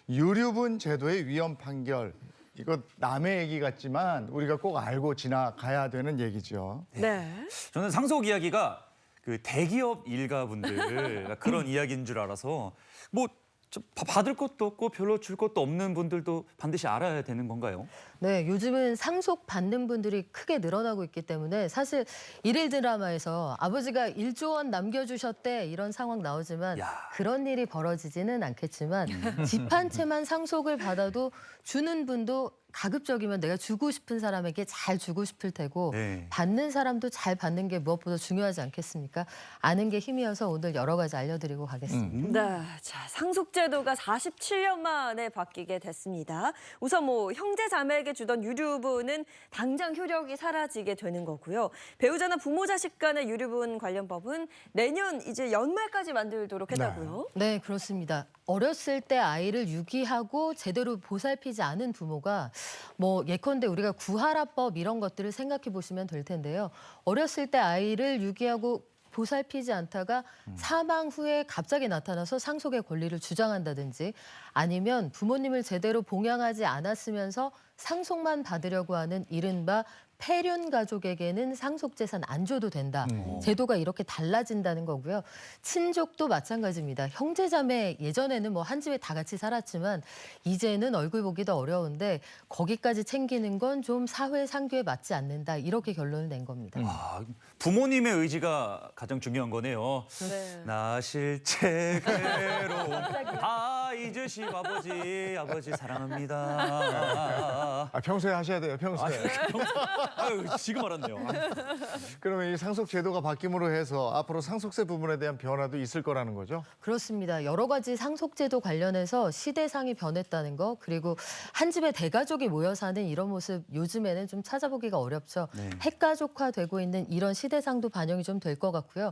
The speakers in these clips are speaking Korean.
유류분 제도의 위헌 판결. 이거 남의 얘기 같지만 우리가 꼭 알고 지나가야 되는 얘기죠. 네. 저는 상속 이야기가 그 대기업 일가분들 그런 이야기인 줄 알아서 뭐 받을 것도 없고 별로 줄 것도 없는 분들도 반드시 알아야 되는 건가요? 네, 요즘은 상속 받는 분들이 크게 늘어나고 있기 때문에 사실 일일 드라마에서 아버지가 1조 원 남겨주셨대 이런 상황 나오지만 야. 그런 일이 벌어지지는 않겠지만 집 한 채만 상속을 받아도 주는 분도 가급적이면 내가 주고 싶은 사람에게 잘 주고 싶을 테고 네. 받는 사람도 잘 받는 게 무엇보다 중요하지 않겠습니까? 아는 게 힘이어서 오늘 여러 가지 알려드리고 가겠습니다. 네. 자, 상속제도가 47년 만에 바뀌게 됐습니다. 우선 뭐 형제 자매에게 주던 유류분은 당장 효력이 사라지게 되는 거고요. 배우자나 부모 자식 간의 유류분 관련 법은 내년 이제 연말까지 만들도록 했다고요. 네, 그렇습니다. 어렸을 때 아이를 유기하고 제대로 보살피지 않은 부모가 뭐 예컨대 우리가 구하라법 이런 것들을 생각해 보시면 될 텐데요. 어렸을 때 아이를 유기하고 보살피지 않다가 사망 후에 갑자기 나타나서 상속의 권리를 주장한다든지 아니면 부모님을 제대로 봉양하지 않았으면서 상속만 받으려고 하는 이른바 폐륜 가족에게는 상속재산 안 줘도 된다. 제도가 이렇게 달라진다는 거고요. 친족도 마찬가지입니다. 형제자매 예전에는 뭐 한 집에 다 같이 살았지만 이제는 얼굴 보기도 어려운데 거기까지 챙기는 건 좀 사회 상규에 맞지 않는다. 이렇게 결론을 낸 겁니다. 아, 부모님의 의지가 가장 중요한 거네요. 네. 나 실체 괴로움 다 잊으시고 아버지 사랑합니다. 평소에 하셔야 돼요, 평소에. 아유, 지금 알았네요. 그러면 이 상속 제도가 바뀜으로 해서 앞으로 상속세 부분에 대한 변화도 있을 거라는 거죠? 그렇습니다. 여러 가지 상속제도 관련해서 시대상이 변했다는 거 그리고 한 집에 대가족이 모여 사는 이런 모습 요즘에는 좀 찾아보기가 어렵죠. 네. 핵가족화되고 있는 이런 시대상도 반영이 좀 될 것 같고요.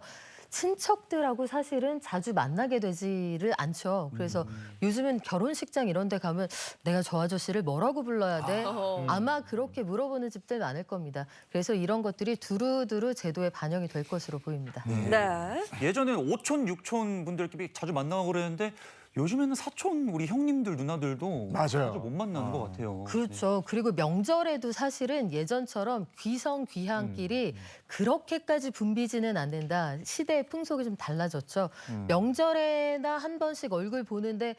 친척들하고 사실은 자주 만나게 되지를 않죠. 그래서 요즘은 결혼식장 이런 데 가면 내가 저 아저씨를 뭐라고 불러야 돼? 아마 그렇게 물어보는 집들 많을 겁니다. 그래서 이런 것들이 두루두루 제도에 반영이 될 것으로 보입니다. 네. 예전에는 오촌, 육촌 분들끼리 자주 만나고 그랬는데 요즘에는 사촌 우리 형님들, 누나들도 맞아요. 자주 못 만나는 것 같아요. 그렇죠. 그리고 명절에도 사실은 예전처럼 귀성 귀향끼리 그렇게까지 붐비지는 않는다. 시대의 풍속이 좀 달라졌죠. 명절에나 한 번씩 얼굴 보는데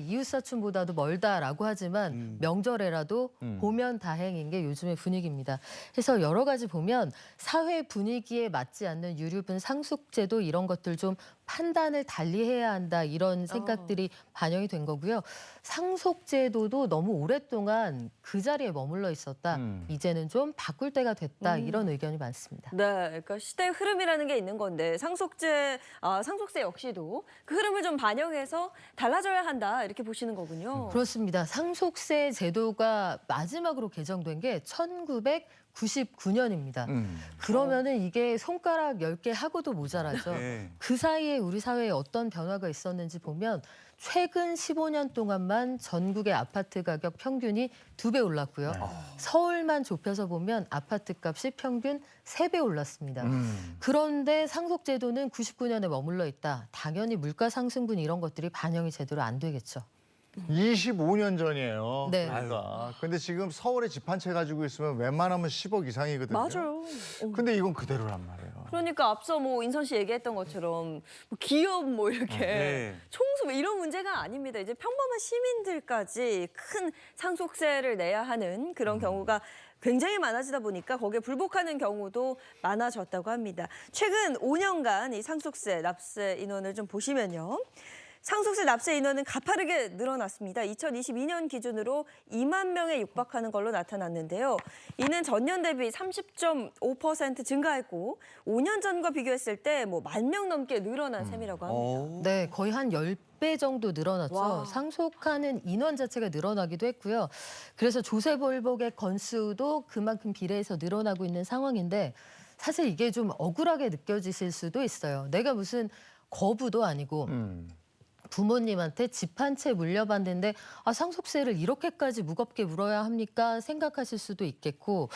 이웃 사촌보다도 멀다라고 하지만 명절에라도 보면 다행인 게 요즘의 분위기입니다. 그래서 여러 가지 보면 사회 분위기에 맞지 않는 유류분 상속제도 이런 것들 좀 판단을 달리해야 한다 이런 생각들이 반영이 된 거고요. 상속제도도 너무 오랫동안 그 자리에 머물러 있었다. 이제는 좀 바꿀 때가 됐다 이런 의견이 많습니다. 네, 그러니까 시대의 흐름이라는 게 있는 건데 상속세 역시도 그 흐름을 좀 반영해서 달라져야 한다 이렇게 보시는 거군요. 그렇습니다. 상속세 제도가 마지막으로 개정된 게 1999년입니다. 그러면은 이게 손가락 10개 하고도 모자라죠. 네. 그 사이에 우리 사회에 어떤 변화가 있었는지 보면 최근 15년 동안만 전국의 아파트 가격 평균이 2배 올랐고요. 서울만 좁혀서 보면 아파트 값이 평균 3배 올랐습니다. 그런데 상속제도는 99년에 머물러 있다. 당연히 물가 상승분 이런 것들이 반영이 제대로 안 되겠죠. 25년 전이에요. 네. 그러니까. 근데 지금 서울에 집 한 채 가지고 있으면 웬만하면 10억 이상이거든요. 맞아요. 근데 이건 그대로란 말이에요. 그러니까 앞서 뭐 인선 씨 얘기했던 것처럼 뭐 기업 뭐 이렇게 네. 총수 뭐 이런 문제가 아닙니다. 이제 평범한 시민들까지 큰 상속세를 내야 하는 그런 경우가 굉장히 많아지다 보니까 거기에 불복하는 경우도 많아졌다고 합니다. 최근 5년간 이 상속세 납세 인원을 좀 보시면요. 상속세 납세 인원은 가파르게 늘어났습니다. 2022년 기준으로 2만 명에 육박하는 걸로 나타났는데요. 이는 전년 대비 30.5% 증가했고 5년 전과 비교했을 때 뭐 10,000명 넘게 늘어난 셈이라고 합니다. 네, 거의 한 10배 정도 늘어났죠. 와. 상속하는 인원 자체가 늘어나기도 했고요. 그래서 조세벌복의 건수도 그만큼 비례해서 늘어나고 있는 상황인데 사실 이게 좀 억울하게 느껴지실 수도 있어요. 내가 무슨 거부도 아니고 부모님한테 집 한 채 물려받는데 상속세를 이렇게까지 무겁게 물어야 합니까? 생각하실 수도 있겠고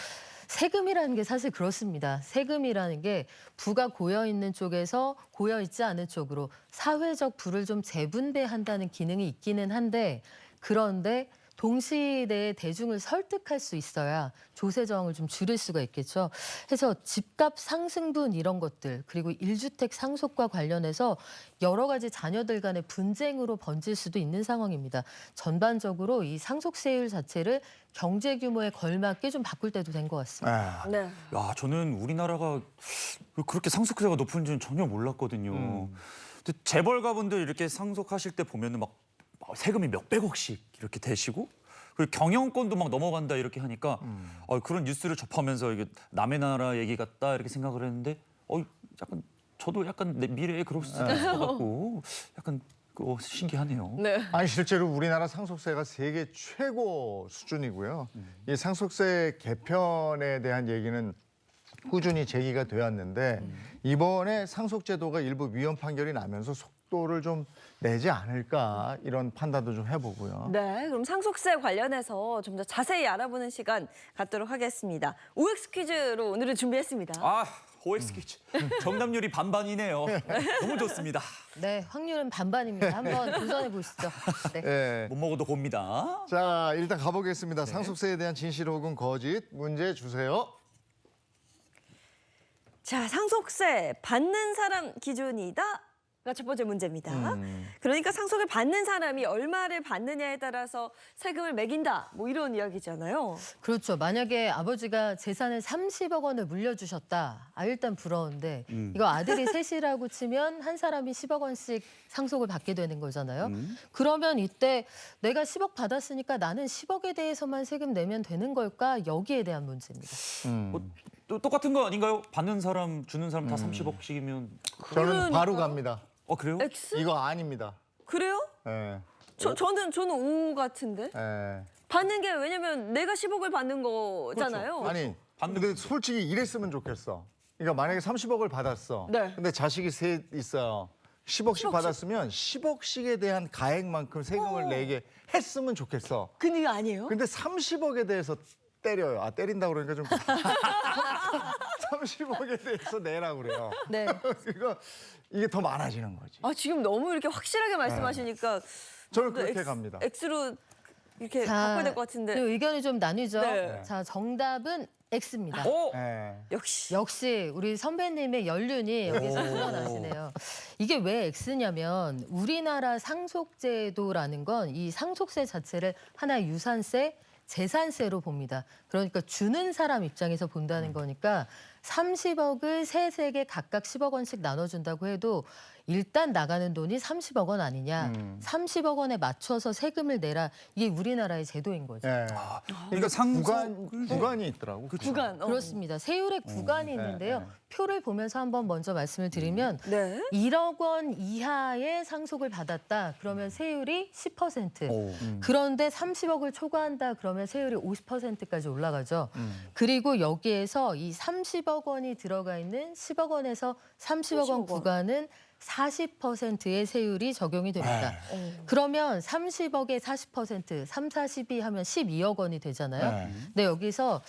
세금이라는 게 사실 그렇습니다. 세금이라는 게 부가 고여 있는 쪽에서 고여 있지 않은 쪽으로 사회적 부를 좀 재분배한다는 기능이 있기는 한데 그런데 동시대의 대중을 설득할 수 있어야 조세 저항을 좀 줄일 수가 있겠죠. 그래서 집값 상승분 이런 것들 그리고 1주택 상속과 관련해서 여러 가지 자녀들 간의 분쟁으로 번질 수도 있는 상황입니다. 전반적으로 이 상속세율 자체를 경제 규모에 걸맞게 좀 바꿀 때도 된 것 같습니다. 네. 야, 저는 우리나라가 그렇게 상속세가 높은 줄은 전혀 몰랐거든요. 근데 재벌가분들 이렇게 상속하실 때 보면은 막 세금이 몇백억씩 이렇게 되시고 그리고 경영권도 막 넘어간다 이렇게 하니까 그런 뉴스를 접하면서 이게 남의 나라 얘기 같다 이렇게 생각을 했는데 약간 저도 약간 내 미래에 그럴 수 있을 것 같고 약간 신기하네요. 네. 아니 실제로 우리나라 상속세가 세계 최고 수준이고요. 이 상속세 개편에 대한 얘기는 꾸준히 제기가 되었는데 이번에 상속제도가 일부 위헌 판결이 나면서 속도를 좀 내지 않을까 이런 판단도 좀 해보고요. 네, 그럼 상속세 관련해서 좀 더 자세히 알아보는 시간 갖도록 하겠습니다. OX 퀴즈로 오늘은 준비했습니다. OX 퀴즈. 정답률이 반반이네요. 너무 좋습니다. 네, 확률은 반반입니다. 한번 도전해 보시죠. 네. 예. 못 먹어도 봅니다. 자, 일단 가보겠습니다. 상속세에 대한 진실 혹은 거짓 문제 주세요. 자, 상속세 받는 사람 기준이다. 가 첫 번째 문제입니다. 그러니까 상속을 받는 사람이 얼마를 받느냐에 따라서 세금을 매긴다. 뭐 이런 이야기잖아요. 그렇죠. 만약에 아버지가 재산을 30억 원을 물려주셨다. 일단 부러운데 이거 아들이 셋이라고 치면 한 사람이 10억 원씩 상속을 받게 되는 거잖아요. 그러면 이때 내가 10억 받았으니까 나는 10억에 대해서만 세금 내면 되는 걸까? 여기에 대한 문제입니다. 또 똑같은 거 아닌가요? 받는 사람, 주는 사람 다 30억씩이면. 저는 그러니까. 바로 갑니다. 그래요? X? 이거 아닙니다. 그래요? 예. 저는 O 같은데. 예. 받는 게 왜냐면 내가 10억을 받는 거잖아요. 아니, 근데 솔직히 이랬으면 좋겠어. 그러니까 만약에 30억을 받았어. 네. 근데 자식이 셋 있어요. 10억씩 받았으면 10억씩에 대한 가액만큼 세금을 내게 했으면 좋겠어. 근데 이거 아니에요? 근데 30억에 대해서 때려요. 때린다 그러니까 좀 30억에 대해서 내라 그래요. 네. 그러니까 이게 더 많아지는 거지. 지금 너무 이렇게 확실하게 말씀하시니까 저는 그렇게 갑니다. X로 이렇게 바꿔야 될 것 같은데. 의견이 좀 나뉘죠. 네. 자, 정답은 X입니다. 예. 역시 우리 선배님의 연륜이 여기서 드러나시네요. 이게 왜 X냐면 우리나라 상속제도라는 건 이 상속세 자체를 하나의 유산세, 재산세로 봅니다. 그러니까 주는 사람 입장에서 본다는 거니까 30억을 셋에게 각각 10억 원씩 나눠준다고 해도 일단 나가는 돈이 30억 원 아니냐. 30억 원에 맞춰서 세금을 내라. 이게 우리나라의 제도인 거죠. 예. 그러니까 구간이 있더라고. 구간. 그렇습니다. 세율의 구간이 있는데요. 네. 표를 보면서 한번 먼저 말씀을 드리면 네. 1억 원 이하의 상속을 받았다. 그러면 세율이 10%. 오. 그런데 30억을 초과한다. 그러면 세율이 50%까지 올라가죠. 그리고 여기에서 이 30억 원이 들어가 있는 10억 원에서 30억 원 30억 원. 구간은 40%의 세율이 적용이 됩니다. 그러면 30억에 40%, 3, 40이 하면 12억 원이 되잖아요. 네. 근데 여기서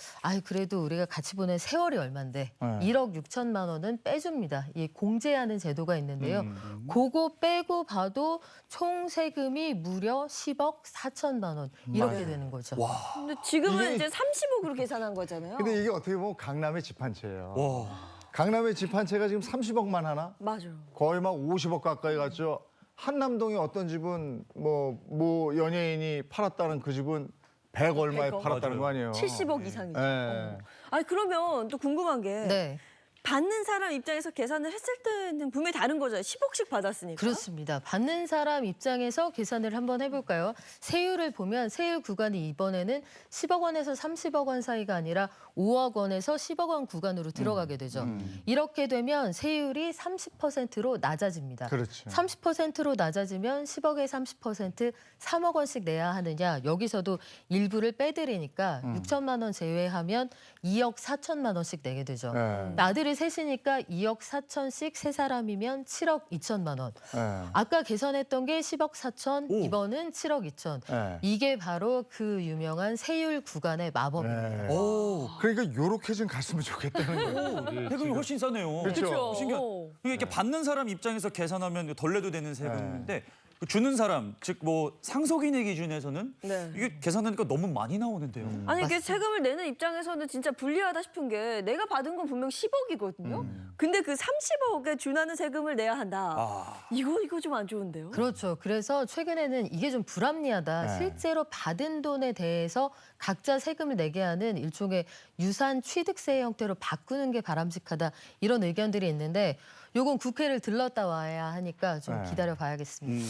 그래도 우리가 같이 보낸 세월이 얼만데 1억 6천만 원은 빼줍니다. 이 공제하는 제도가 있는데요. 그거 빼고 봐도 총 세금이 무려 10억 4천만 원 이렇게 되는 거죠. 근데 지금은 이게- 이제 30억으로 계산한 거잖아요. 근데 이게 어떻게 보면 강남의 집 한 채예요. 와. 강남의 집 한 채가 지금 30억만 하나? 맞아요. 거의 막 50억 가까이 갔죠. 한남동의 어떤 집은 뭐 연예인이 팔았다는 그 집은 100 얼마에 100억. 팔았다는 맞아요. 거 아니에요. 70억 이상이죠. 예. 그러면 또 궁금한 게 네. 받는 사람 입장에서 계산을 했을 때는 분명히 다른 거잖아요. 10억씩 받았으니까. 그렇습니다. 받는 사람 입장에서 계산을 한번 해볼까요? 세율을 보면 세율 구간이 이번에는 10억 원에서 30억 원 사이가 아니라 5억 원에서 10억 원 구간으로 들어가게 되죠. 이렇게 되면 세율이 30%로 낮아집니다. 그렇죠. 30%로 낮아지면 10억에 30% 3억 원씩 내야 하느냐. 여기서도 일부를 빼드리니까 6천만 원 제외하면 2억 4천만 원씩 내게 되죠. 예. 아들이 셋이니까 2억 4천씩 세 사람이면 7억 2천만 원. 예. 아까 계산했던 게 10억 4천, 오. 이번은 7억 2천. 예. 이게 바로 그 유명한 세율 구간의 마법입니다. 예. 오, 그러니까 요렇게 좀 갔으면 좋겠다는 거예요. 세금이 훨씬 싸네요. 그렇죠. 신기하. 이게 이렇게 받는 사람 입장에서 계산하면 덜 내도 되는 세금인데 그 주는 사람, 즉 뭐 상속인의 기준에서는 네. 이게 계산하니까 너무 많이 나오는데요. 아니 이게 세금을 내는 입장에서는 진짜 불리하다 싶은 게 내가 받은 건 분명 10억이거든요. 근데 그 30억에 준하는 세금을 내야 한다. 아, 이거 좀 안 좋은데요. 그렇죠. 그래서 최근에는 이게 좀 불합리하다. 네. 실제로 받은 돈에 대해서 각자 세금을 내게 하는 일종의 유산 취득세 형태로 바꾸는 게 바람직하다. 이런 의견들이 있는데 요건 국회를 들렀다 와야 하니까 좀 네. 기다려 봐야겠습니다.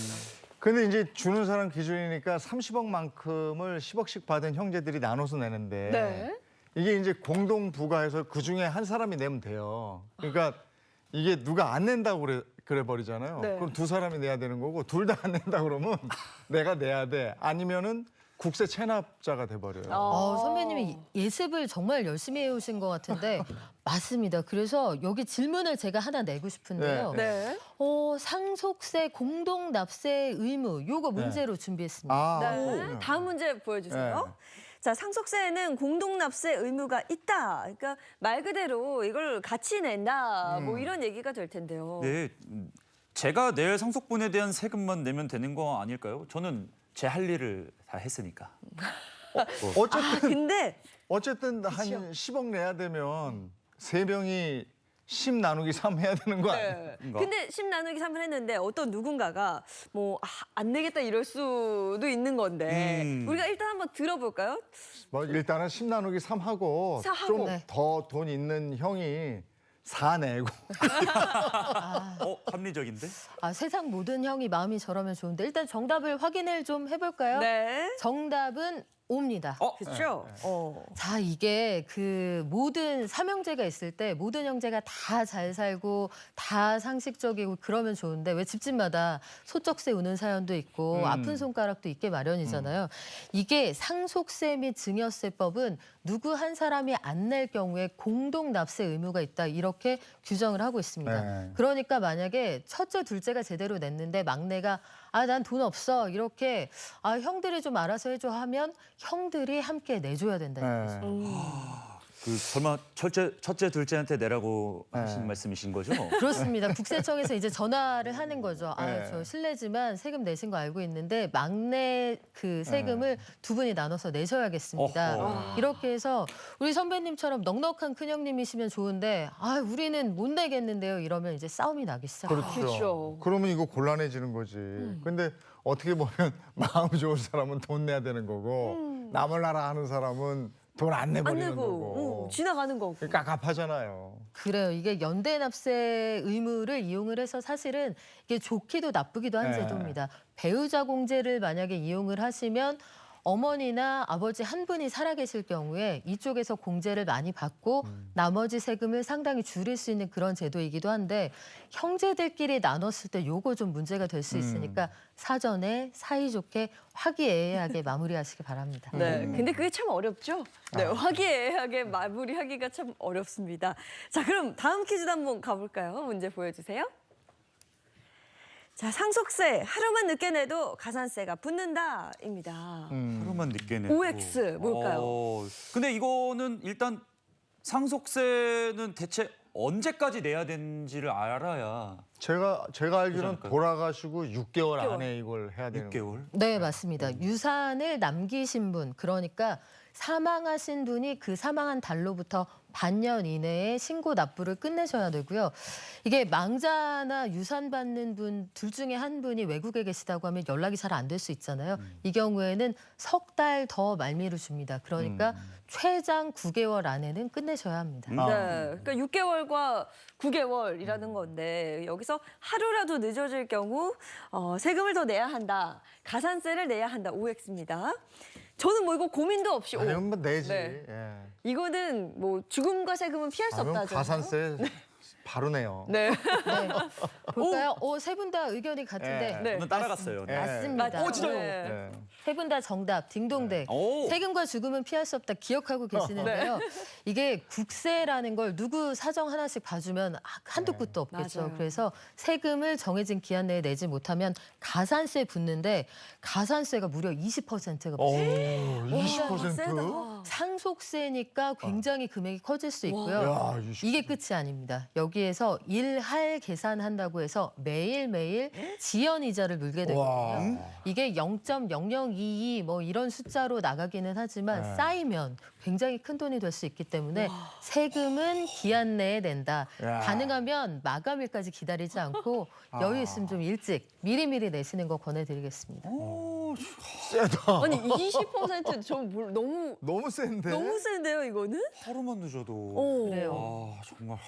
근데 이제 주는 사람 기준이니까 30억만큼을 10억씩 받은 형제들이 나눠서 내는데 네. 이게 이제 공동 부가해서 그 중에 한 사람이 내면 돼요. 그러니까 이게 누가 안 낸다고 그래 버리잖아요. 네. 그럼 두 사람이 내야 되는 거고 둘 다 안 낸다 그러면 내가 내야 돼. 아니면은 국세 체납자가 돼 버려요. 선배님이 예습을 정말 열심히 해오신 것 같은데 맞습니다. 그래서 여기 질문을 제가 하나 내고 싶은데요. 네. 상속세 공동 납세 의무 요거 문제로 준비했습니다. 아, 네. 그렇군요. 다음 문제 보여주세요. 자, 상속세에는 공동납세 의무가 있다. 그러니까 말 그대로 이걸 같이 낸다. 뭐 이런 얘기가 될 텐데요. 네, 제가 낼 상속분에 대한 세금만 내면 되는 거 아닐까요? 저는 제 할 일을 다 했으니까. 근데 어쨌든 한 10억 내야 되면 세 명이 10 나누기 3 해야 되는 거 아니에요? 네. 뭔가? 근데 10 나누기 3을 했는데 어떤 누군가가 뭐 안 내겠다 이럴 수도 있는 건데 우리가 일단 한번 들어볼까요? 뭐 일단은 10 나누기 3 하고 4 하고. 좀 네. 더 돈 있는 형이 4 내고 합리적인데? 세상 모든 형이 마음이 저러면 좋은데 일단 정답을 확인을 좀 해볼까요? 네. 정답은 옵니다. 그렇죠. 자, 이게 그 모든 삼형제가 있을 때 모든 형제가 다 잘 살고 다 상식적이고 그러면 좋은데 왜 집집마다 소쩍새 우는 사연도 있고 아픈 손가락도 있게 마련이잖아요. 이게 상속세 및 증여세법은 누구 한 사람이 안 낼 경우에 공동 납세 의무가 있다 이렇게 규정을 하고 있습니다. 네. 그러니까 만약에 첫째, 둘째가 제대로 냈는데 막내가 난 돈 없어 이렇게 형들이 좀 알아서 해줘 하면 형들이 함께 내줘야 된다는 거죠. 그 설마 첫째, 둘째한테 내라고 하시는 네. 말씀이신 거죠? 그렇습니다. 국세청에서 이제 전화를 하는 거죠. 네. 저 실례지만 세금 내신 거 알고 있는데 막내 그 세금을 두 분이 나눠서 내셔야겠습니다. 어허. 이렇게 해서 우리 선배님처럼 넉넉한 큰형님이시면 좋은데 우리는 못 내겠는데요. 이러면 이제 싸움이 나기 시작해요. 그렇죠. 그러면 이거 곤란해지는 거지. 근데 어떻게 보면 마음 좋은 사람은 돈 내야 되는 거고 남을 나라 하는 사람은 돈 안 안 내버리는 내고 거고. 지나가는 거고. 그러니까 깝깝하잖아요. 그래요. 이게 연대 납세 의무를 이용을 해서 사실은 이게 좋기도 나쁘기도 한 네. 제도입니다. 배우자 공제를 만약에 이용을 하시면 어머니나 아버지 한 분이 살아계실 경우에 이쪽에서 공제를 많이 받고 나머지 세금을 상당히 줄일 수 있는 그런 제도이기도 한데 형제들끼리 나눴을 때 요거 좀 문제가 될 수 있으니까 사전에 사이좋게 화기애애하게 마무리하시기 바랍니다. 네, 근데 그게 참 어렵죠. 네, 화기애애하게 마무리하기가 참 어렵습니다. 자, 그럼 다음 퀴즈도 한번 가볼까요? 문제 보여주세요. 자, 상속세 하루만 늦게 내도 가산세가 붙는다입니다. 하루만 늦게 내고. OX 뭘까요? 근데 이거는 일단 상속세는 대체 언제까지 내야 되는지를 알아야 제가 알기로는 않을까요? 돌아가시고 6개월 6개월. 안에 이걸 해야 되는 거예요. 6개월. 네, 맞습니다. 유산을 남기신 분, 그러니까 사망하신 분이 그 사망한 달로부터 반년 이내에 신고 납부를 끝내셔야 되고요. 이게 망자나 유산 받는 분 둘 중에 한 분이 외국에 계시다고 하면 연락이 잘 안 될 수 있잖아요. 이 경우에는 석 달 더 말미를 줍니다. 그러니까 최장 9개월 안에는 끝내셔야 합니다. 네, 그러니까 6개월과 9개월이라는 건데 여기서 하루라도 늦어질 경우 세금을 더 내야 한다, 가산세를 내야 한다, OX입니다. 저는 뭐 이거 고민도 없이 아니, 뭐 내지. 네. 예. 이거는 뭐 죽음과 세금은 피할 수 아니면 없다 하잖아요. 가산세 바로네요. 네. 네. 볼까요? 세 분 다 의견이 같은데 네. 저는 따라갔어요. 네. 맞습니다. 맞죠? 진짜요? 네. 네. 세 분 다 정답 딩동댕. 오. 세금과 죽음은 피할 수 없다 기억하고 계시는데요. 이게 국세라는 걸 누구 사정 하나씩 봐주면 한도 끝도 없겠죠. 맞아요. 그래서 세금을 정해진 기한 내에 내지 못하면 가산세 붙는데 가산세가 무려 20%가 오, 붙습니다. 20%? 세다. 상속세니까 굉장히 금액이 커질 수 있고요. 야, 20%. 이게 끝이 아닙니다. 여기에서 일할 계산한다고 해서 매일매일 지연 이자를 물게 되거든요. 와. 이게 0.0022 뭐 이런 숫자로 나가기는 하지만 네. 쌓이면 굉장히 큰 돈이 될 수 있기 때문에 세금은 기한 내에 낸다. 야. 가능하면 마감일까지 기다리지 않고 여유 있으면 좀 일찍 미리미리 내시는 거 권해드리겠습니다. 오, 세다. 아니 20%좀 너무 센데? 너무 센데요 이거는? 하루만 늦어도. 오. 그래요. 아, 정말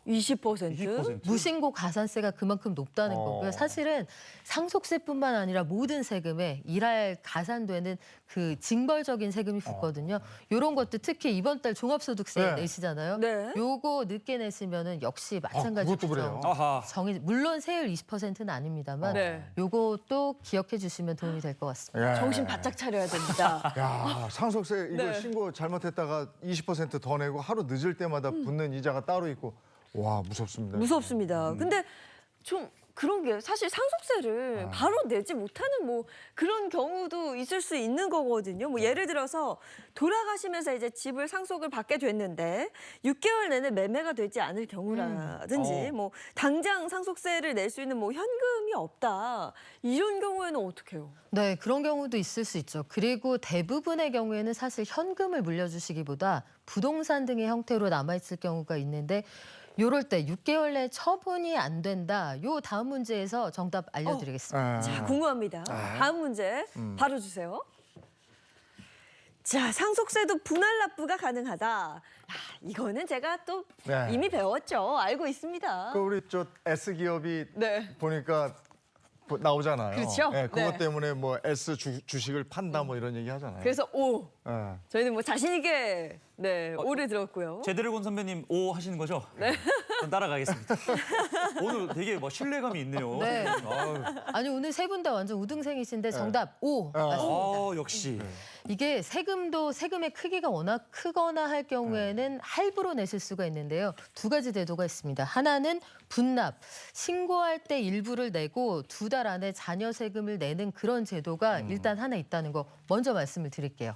20%? 20%. 무신고 가산세가 그만큼 높다는 거고요. 사실은 상속세뿐만 아니라 모든 세금에 일할 가산되는 그 징벌적인 세금이 붙거든요. 이런 것도 특히 이번 달 종합소득세 네. 내시잖아요. 네. 요거 늦게 내시면은 역시 마찬가지로 그것도 그래요? 아하. 물론 세율 20%는 아닙니다만 네. 요것도 기억해 주시면 도움이 될 것 같습니다. 야. 정신 바짝 차려야 됩니다. 야, 상속세 이거 네. 신고 잘못했다가 20%더 내고 하루 늦을 때마다 붙는 이자가 따로 있고 와, 무섭습니다. 무섭습니다. 근데 좀 그런 게 사실 상속세를 바로 내지 못하는 뭐 그런 경우도 있을 수 있는 거거든요. 뭐 예를 들어서 돌아가시면서 이제 집을 상속을 받게 됐는데 6개월 내내 매매가 되지 않을 경우라든지 뭐 당장 상속세를 낼 수 있는 뭐 현금이 없다. 이런 경우에는 어떻게 해요? 네, 그런 경우도 있을 수 있죠. 그리고 대부분의 경우에는 사실 현금을 물려주시기보다 부동산 등의 형태로 남아있을 경우가 있는데 요럴 때 6개월 내 처분이 안 된다. 요 다음 문제에서 정답 알려드리겠습니다. 자, 궁금합니다. 다음 문제 바로 주세요. 자, 상속세도 분할 납부가 가능하다. 야, 이거는 제가 또 네. 이미 배웠죠. 알고 있습니다. 그 우리 저 S 기업이 네. 보니까 나오잖아요. 그렇죠? 네, 그것 네. 때문에 뭐 S 주식을 판다 뭐 이런 얘기 하잖아요. 그래서 오. 네. 저희는 뭐 자신 있게 네, 오를 들었고요. 제드래곤 선배님 오 하시는 거죠? 네. 따라가겠습니다. 오늘 되게 뭐 신뢰감이 있네요. 네. 아유. 아니 오늘 세 분 다 완전 우등생이신데 정답 O 맞습니다. 아, 역시. 이게 세금의 크기가 워낙 크거나 할 경우에는 할부로 내실 수가 있는데요. 두 가지 제도가 있습니다. 하나는 분납, 신고할 때 일부를 내고 2달 안에 자녀 세금을 내는 그런 제도가 일단 하나 있다는 거 먼저 말씀을 드릴게요.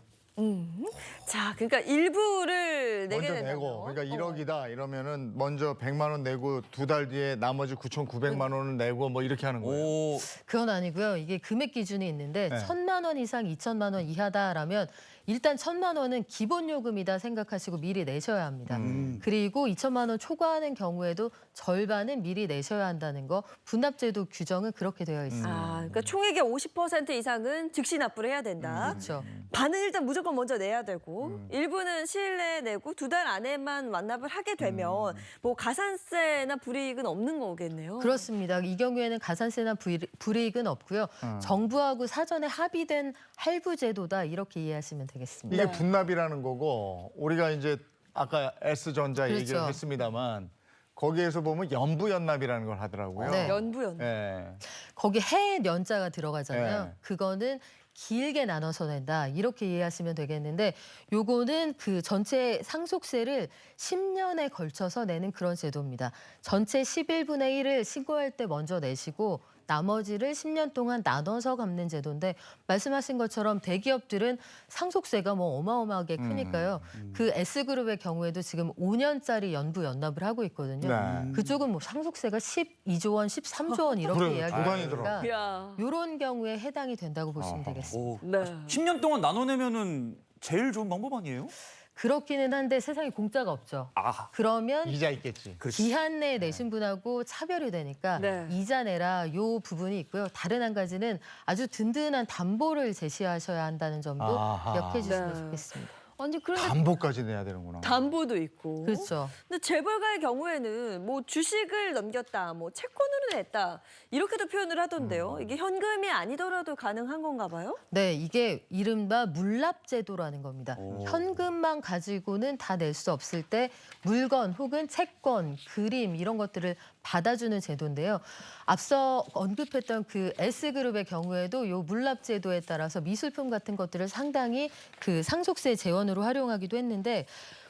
자, 그러니까 일부를 내게 먼저 된다면 내고 그러니까 1억이다 이러면은 먼저 100만 원 내고 2달 뒤에 나머지 9,900만 원을 내고 뭐 이렇게 하는 거예요. 오, 그건 아니고요. 이게 금액 기준이 있는데 네. 1,000만 원 이상 2천만 원 이하다라면 일단 1,000만 원은 기본 요금이다 생각하시고 미리 내셔야 합니다. 그리고 2천만 원 초과하는 경우에도 절반은 미리 내셔야 한다는 거 분납제도 규정은 그렇게 되어 있습니다. 아, 그러니까 총액의 50% 이상은 즉시 납부를 해야 된다. 그렇죠. 반은 일단 무조건 먼저 내야 되고 일부는 시일 내에 내고 2달 안에만 완납을 하게 되면 뭐 가산세나 불이익은 없는 거겠네요. 그렇습니다. 이 경우에는 가산세나 불이익은 없고요. 정부하고 사전에 합의된 할부제도다 이렇게 이해하시면 되겠습니다. 이게 분납이라는 거고 우리가 이제 아까 S전자 그렇죠. 얘기를 했습니다만 거기에서 보면 연부연납이라는 걸 하더라고요. 네. 연부연. 예. 거기 해 연자가 들어가잖아요. 네. 그거는 길게 나눠서 낸다 이렇게 이해하시면 되겠는데 요거는 그 전체 상속세를 10년에 걸쳐서 내는 그런 제도입니다. 전체 11분의 1을 신고할 때 먼저 내시고 나머지를 10년 동안 나눠서 갚는 제도인데 말씀하신 것처럼 대기업들은 상속세가 뭐 어마어마하게 크니까요. 그 S그룹의 경우에도 지금 5년짜리 연부 연납을 하고 있거든요. 네. 그쪽은 뭐 상속세가 12조 원, 13조 원 이렇게 그래요. 이야기를 부담이 하니까 들어. 이야. 이런 경우에 해당이 된다고 보시면 되겠습니다. 오. 네. 10년 동안 나눠내면은 제일 좋은 방법 아니에요? 그렇기는 한데 세상에 공짜가 없죠. 아, 그러면 이자 있겠지. 그렇지. 기한 내에 내신 분하고 차별이 되니까 네. 이자 내라 요 부분이 있고요. 다른 한 가지는 아주 든든한 담보를 제시하셔야 한다는 점도 아하. 기억해 주시면 네. 좋겠습니다. 아니 그런데 담보까지 내야 되는구나. 담보도 있고. 그렇죠. 근데 재벌가의 경우에는 뭐 주식을 넘겼다, 뭐 채권으로 냈다 이렇게도 표현을 하던데요. 이게 현금이 아니더라도 가능한 건가 봐요? 네, 이게 이른바 물납제도라는 겁니다. 현금만 가지고는 다 낼 수 없을 때 물건 혹은 채권, 그림 이런 것들을 받아주는 제도인데요. 앞서 언급했던 그 S그룹의 경우에도 이 물납제도에 따라서 미술품 같은 것들을 상당히 그 상속세 재원으로 활용하기도 했는데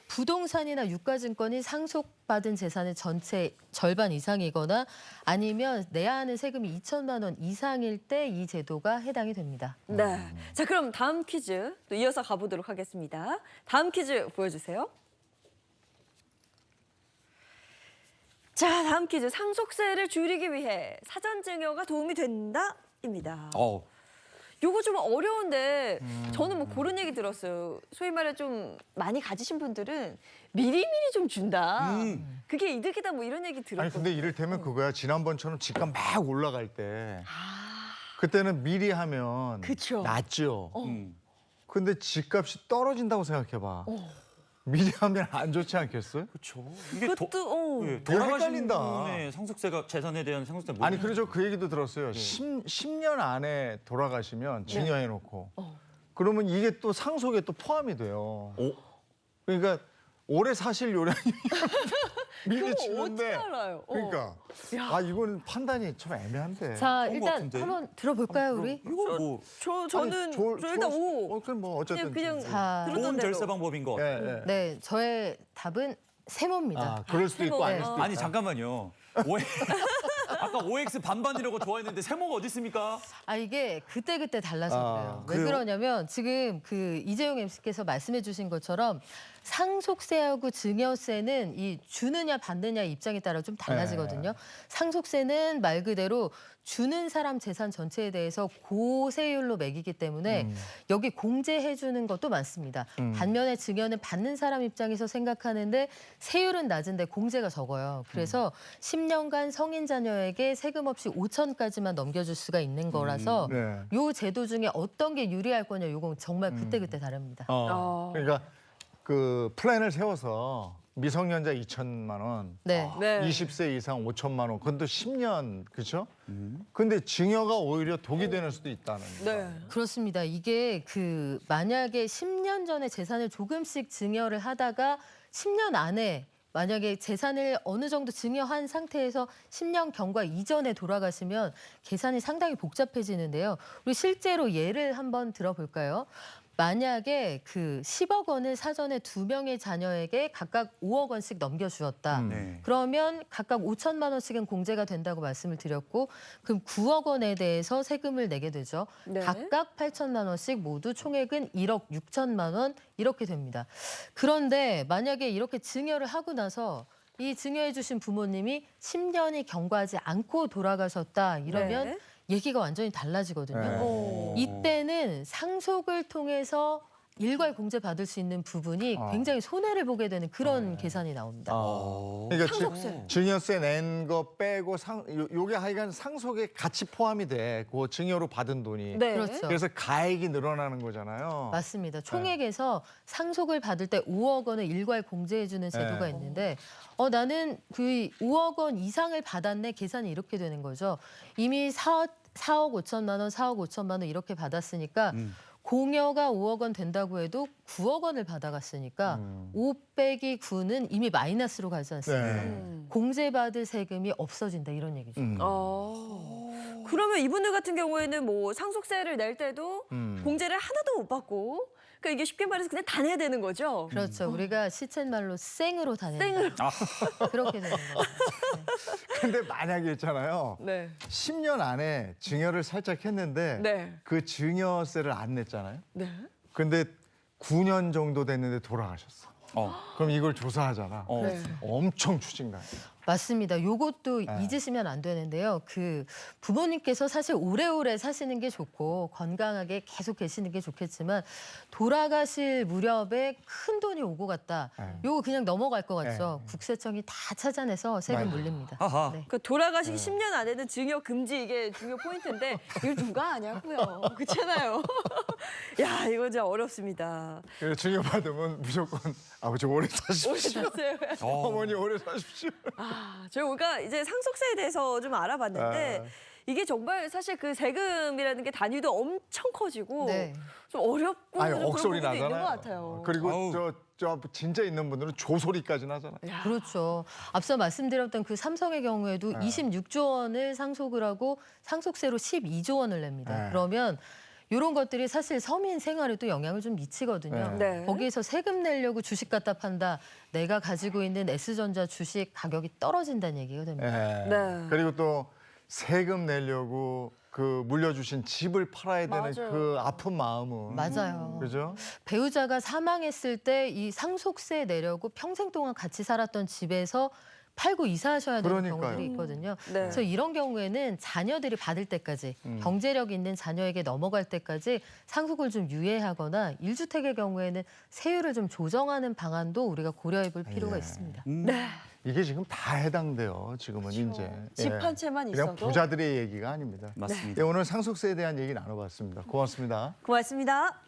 부동산이나 유가증권이 상속받은 재산의 전체 절반 이상이거나 아니면 내야 하는 세금이 2천만 원 이상일 때 이 제도가 해당이 됩니다. 네. 자, 그럼 다음 퀴즈 또 이어서 가보도록 하겠습니다. 다음 퀴즈 보여주세요. 자, 다음 퀴즈. 상속세를 줄이기 위해 사전 증여가 도움이 된다입니다. 요거 좀 어려운데 저는 뭐 그런 얘기 들었어요. 소위 말해 좀 많이 가지신 분들은 미리미리 좀 준다. 그게 이득이다 뭐 이런 얘기 아니 들었거든요. 근데 이를테면 그거야. 지난번처럼 집값 막 올라갈 때 그때는 미리 하면 그쵸. 낫죠. 음. 근데 집값이 떨어진다고 생각해봐. 미리 하면 안 좋지 않겠어요? 그렇죠. 이게 그것도 예, 이거 돌아가신 헷갈린다. 분의 상속세가 재산에 대한 상속세 아니 그래서 그 얘기도 들었어요. 10년 안에 돌아가시면 증여해놓고 그러면 이게 또 상속에 또 포함이 돼요. 그러니까 오래 사실 요량이 미리 그거 주는데 어떻게 알아요? 그러니까 야. 이건 판단이 좀 애매한데. 자, 그런 것 일단 같은데? 한번 들어볼까요, 우리? 이거 뭐 저는 저 일단 오. 그럼 뭐 어쨌든 그냥 자, 들었던 좋은 대로. 절세 방법인 것 예, 같아요. 예. 네, 저의 답은 세모입니다. 아, 그럴 수도 있고 세모. 아닐 수도 있고. 아니 잠깐만요. 아까 OX 반반이라고 좋아했는데 세모가 어디 있습니까? 이게 그때그때 달라서 아, 그래요. 왜 그래요? 그러냐면 지금 그 이재용 MC께서 말씀해 주신 것처럼 상속세하고 증여세는 이 주느냐 받느냐 입장에 따라 좀 달라지거든요. 상속세는 말 그대로 주는 사람 재산 전체에 대해서 고세율로 매기기 때문에 여기 공제해 주는 것도 많습니다. 반면에 증여는 받는 사람 입장에서 생각하는데 세율은 낮은데 공제가 적어요. 그래서 10년간 성인 자녀에게 세금 없이 5천까지만 넘겨줄 수가 있는 거라서 네. 요 제도 중에 어떤 게 유리할 거냐 요건 정말 그때그때 다릅니다. 그러니까 그 플랜을 세워서 미성년자 2천만 원, 네. 네. 20세 이상 5천만 원, 그것도 10년, 그렇죠? 근데 증여가 오히려 독이 되는 수도 있다는. 네. 그렇습니다. 이게 그 만약에 10년 전에 재산을 조금씩 증여를 하다가 10년 안에 만약에 재산을 어느 정도 증여한 상태에서 10년 경과 이전에 돌아가시면 계산이 상당히 복잡해지는데요. 우리 실제로 예를 한번 들어볼까요? 만약에 그 10억 원을 사전에 2명의 자녀에게 각각 5억 원씩 넘겨주었다. 네. 그러면 각각 5천만 원씩은 공제가 된다고 말씀을 드렸고 그럼 9억 원에 대해서 세금을 내게 되죠. 네. 각각 8천만 원씩 모두 총액은 1억 6천만 원 이렇게 됩니다. 그런데 만약에 이렇게 증여를 하고 나서 이 증여해 주신 부모님이 10년이 경과하지 않고 돌아가셨다 이러면 네. 얘기가 완전히 달라지거든요. 네. 오. 이때는 상속을 통해서 일괄 공제 받을 수 있는 부분이 굉장히 손해를 보게 되는 그런 계산이 나옵니다. 그러니까 상속세. 증여세 낸 거 빼고 요게 하여간 상속에 같이 포함이 돼. 그 증여로 받은 돈이. 네. 그렇죠. 그래서 가액이 늘어나는 거잖아요. 맞습니다. 총액에서 상속을 받을 때 5억 원을 일괄 공제해주는 제도가 네. 있는데 나는 그 5억 원 이상을 받았네 계산이 이렇게 되는 거죠. 이미 4억 5천만 원, 4억 5천만 원 이렇게 받았으니까 공여가 5억 원 된다고 해도 9억 원을 받아갔으니까 5 빼기 9는 이미 마이너스로 가지 않습니까? 네. 공제받을 세금이 없어진다 이런 얘기죠. 그러면 이분들 같은 경우에는 뭐 상속세를 낼 때도 공제를 하나도 못 받고 그러니까 이게 쉽게 말해서 그냥 다 내야 되는 거죠. 그렇죠. 우리가 시쳇말로 생으로 다낸다. 생으로. 그렇게 되는 거죠. 근데 만약에 있잖아요. 네. 10년 안에 증여를 살짝 했는데 네. 그 증여세를 안 냈잖아요. 네. 근데 9년 정도 됐는데 돌아가셨어. 그럼 이걸 조사하잖아. 네. 엄청 추징가. 맞습니다. 요것도 잊으시면 안 되는데요. 그 부모님께서 사실 오래오래 사시는 게 좋고 건강하게 계속 계시는 게 좋겠지만 돌아가실 무렵에 큰 돈이 오고 갔다. 요거 그냥 넘어갈 것 같죠. 국세청이 다 찾아내서 세금 맞아요. 물립니다. 아하. 네. 그 돌아가시기 10년 안에는 증여 금지 이게 중요 포인트인데 이걸 누가 아냐고요. 그렇잖아요. 야, 이거 진짜 어렵습니다. 그래서 증여받으면 무조건 아버지 오래 사십시오. 오래 사세요. 어머니 오래 사십시오. 저희가 이제 상속세에 대해서 좀 알아봤는데 이게 정말 사실 그 세금이라는 게 단위도 엄청 커지고 네. 좀 어렵고 아니 좀 그런 억소리 부분도 있는 것 나잖아요. 같아요. 그리고 아우. 저 진짜 있는 분들은 조소리까지 나잖아요. 그렇죠. 앞서 말씀드렸던 그 삼성의 경우에도 26조 원을 상속을 하고 상속세로 12조 원을 냅니다. 네. 그러면 이런 것들이 사실 서민 생활에도 영향을 좀 미치거든요. 네. 거기에서 세금 내려고 주식 갖다 판다. 내가 가지고 있는 S전자 주식 가격이 떨어진다는 얘기가 됩니다. 네. 그리고 또 세금 내려고 그 물려주신 집을 팔아야 되는 맞아요. 그 아픈 마음은 맞아요. 그죠? 배우자가 사망했을 때 이 상속세 내려고 평생 동안 같이 살았던 집에서 팔고 이사하셔야 되는 그러니까요. 경우들이 있거든요. 네. 그래서 이런 경우에는 자녀들이 받을 때까지 경제력 있는 자녀에게 넘어갈 때까지 상속을 좀 유예하거나 1주택의 경우에는 세율을 좀 조정하는 방안도 우리가 고려해 볼 필요가 예. 있습니다. 네. 이게 지금 다 해당돼요. 지금은 이제 집 한 채만 그냥 있어도. 부자들의 얘기가 아닙니다. 맞습니다. 예, 오늘 상속세에 대한 얘기 나눠봤습니다. 고맙습니다. 고맙습니다.